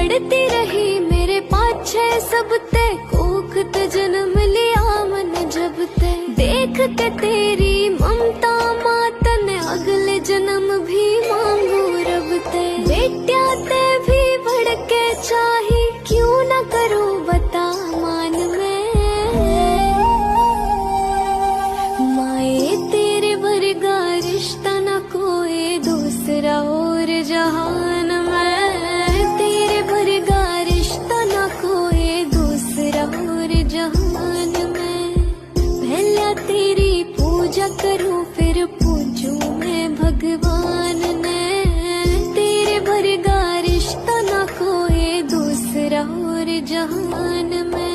पढ़ती रही मेरे पाछे सब ते, कोख ते जन्म लिया मन जब ते। देख के तेरी ममता मात ने अगले जन्म भी मांगू रब ते। बेटिया ते भी बढ़ के चाही, क्यों न करो बता मान में। माए तेरे वर्गा रिश्ता न कोई दूसरा और जहान में। तेरे वर्गा रिश्ता न कोई दूसरा और जहान में। पहले तेरी पूजा करूं फिर पूजूं मैं भगवान ने। तेरे वर्गा रिश्ता न कोई दूसरा और जहान में।